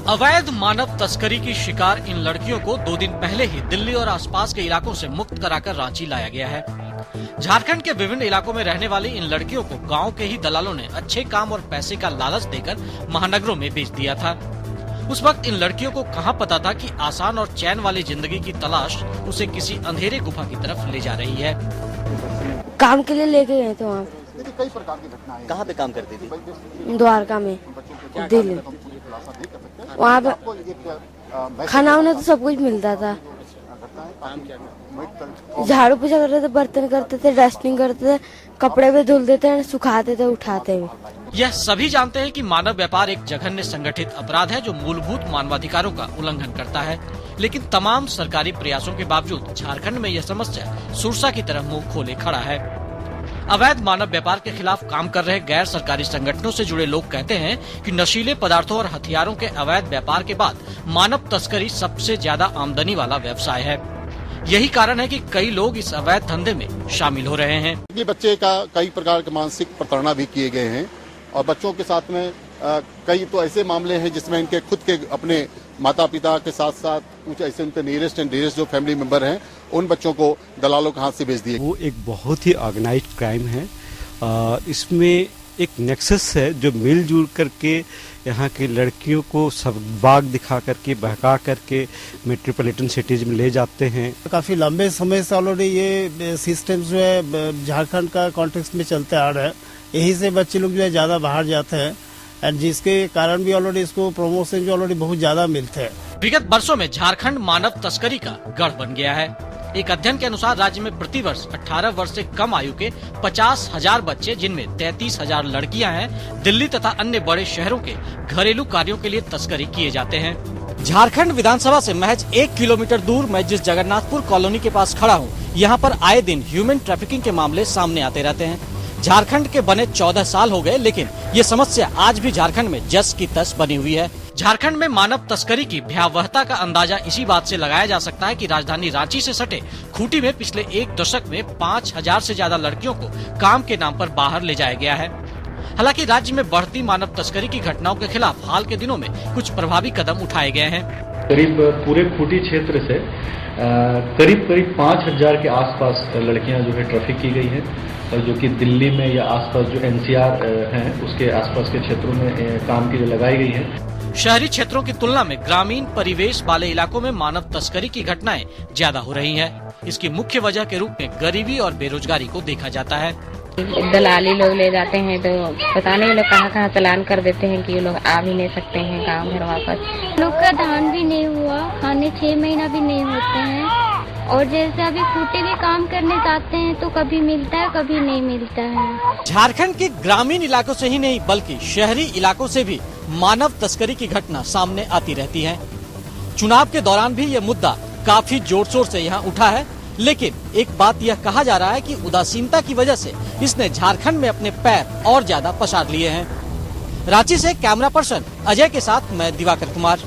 अवैध मानव तस्करी की शिकार इन लड़कियों को 2 दिन पहले ही दिल्ली और आसपास के इलाकों से मुक्त कराकर रांची लाया गया है। झारखंड के विभिन्न इलाकों में रहने वाली इन लड़कियों को गांव के ही दलालों ने अच्छे काम और पैसे का लालच देकर महानगरों में बेच दिया था। उस वक्त इन लड़कियों को कहां पता था कि आसान और चैन वाली जिंदगी की तलाश उसे किसी अंधेरे गुफा की तरफ ले जा रही है। काम के लिए लेके गए थे वहाँ। कई प्रकार की घटनाएं। कहाँ पे काम करती थी? द्वारका में, दिल्ली। वहाँ पे खाना वाना तो सब कुछ मिलता था। झाड़ू पोछा करते थे, बर्तन करते थे, डस्टिंग करते थे, कपड़े भी धुलते थे, सुखाते थे, उठाते भी। यह सभी जानते हैं कि मानव व्यापार एक जघन्य संगठित अपराध है जो मूलभूत मानवाधिकारों का उल्लंघन करता है। लेकिन तमाम सरकारी प्रयासों के बावजूद झारखंड में यह समस्या सुरसा की तरह मुंह खोले खड़ा है। अवैध मानव व्यापार के खिलाफ काम कर रहे गैर सरकारी संगठनों से जुड़े लोग कहते हैं कि नशीले पदार्थों और हथियारों के अवैध व्यापार के बाद मानव तस्करी सबसे ज्यादा आमदनी वाला व्यवसाय है। यही कारण है कि कई लोग इस अवैध धंधे में शामिल हो रहे हैं। ये बच्चे का कई प्रकार के मानसिक प्रताड़ना भी किए गए हैं और बच्चों के साथ में कई तो ऐसे मामले हैं जिसमें इनके खुद के अपने माता पिता के साथ साथ कुछ ऐसे उनके नियरेस्ट एंड डियरेस्ट जो फैमिली मेंबर हैं उन बच्चों को दलालों के हाथ से बेच दिए। वो एक बहुत ही ऑर्गेनाइज्ड क्राइम है। इसमें एक नेक्सस है जो मिलजुल करके यहाँ की लड़कियों को सब बाग दिखा करके बहका करके मेट्रोपॉलिटन सिटीज में ले जाते हैं। काफी लंबे समय से ऑलरेडी ये सिस्टम जो है झारखंड का कॉन्टेक्स्ट में चलते आ रहा है। यही से बच्चे लोग जो है ज्यादा बाहर जाते हैं और जिसके कारण भी ऑलरेडी इसको प्रमोशन जो ऑलरेडी बहुत ज्यादा मिलते हैं। विगत वर्षों में झारखंड मानव तस्करी का गढ़ बन गया है। एक अध्ययन के अनुसार राज्य में प्रतिवर्ष 18 वर्ष से कम आयु के 50,000 बच्चे, जिनमें 33,000 लड़कियां हैं, दिल्ली तथा अन्य बड़े शहरों के घरेलू कार्यों के लिए तस्करी किए जाते हैं। झारखंड विधानसभा से महज 1 किलोमीटर दूर मैं जिस जगन्नाथपुर कॉलोनी के पास खड़ा हूँ, यहाँ पर आए दिन ह्यूमन ट्रैफिकिंग के मामले सामने आते रहते हैं। झारखंड के बने 14 साल हो गए, लेकिन ये समस्या आज भी झारखंड में जस की तस बनी हुई है। झारखंड में मानव तस्करी की भयावहता का अंदाजा इसी बात से लगाया जा सकता है कि राजधानी रांची से सटे खूंटी में पिछले 1 दशक में 5,000 से ज्यादा लड़कियों को काम के नाम पर बाहर ले जाया गया है। हालांकि राज्य में बढ़ती मानव तस्करी की घटनाओं के खिलाफ हाल के दिनों में कुछ प्रभावी कदम उठाए गए हैं। करीब पूरे खूंटी क्षेत्र से करीब 5,000 के आसपास लड़कियां जो है ट्रैफिक की गई है, और जो कि दिल्ली में या आसपास जो NCR हैं उसके आसपास के क्षेत्रों में काम की लगाई गई है। शहरी क्षेत्रों की तुलना में ग्रामीण परिवेश वाले इलाकों में मानव तस्करी की घटनाएं ज्यादा हो रही हैं। इसकी मुख्य वजह के रूप में गरीबी और बेरोजगारी को देखा जाता है। दलाली लोग ले जाते हैं तो पता नहीं लोग कहाँ चालान कर देते हैं कि ये लोग आ भी नहीं सकते हैं गाँव घर वापस। लोग का धान भी नहीं हुआ, खाने 6 महीना भी नहीं होते हैं, और जैसे अभी खूंटी भी काम करने जाते हैं तो कभी मिलता है कभी नहीं मिलता है। झारखंड के ग्रामीण इलाकों से ही नहीं बल्कि शहरी इलाकों से भी मानव तस्करी की घटना सामने आती रहती है। चुनाव के दौरान भी ये मुद्दा काफी जोर शोर से यहाँ उठा है, लेकिन एक बात यह कहा जा रहा है कि उदासीनता की वजह से इसने झारखंड में अपने पैर और ज्यादा पसार लिए हैं। रांची से कैमरा पर्सन अजय के साथ मैं दिवाकर कुमार।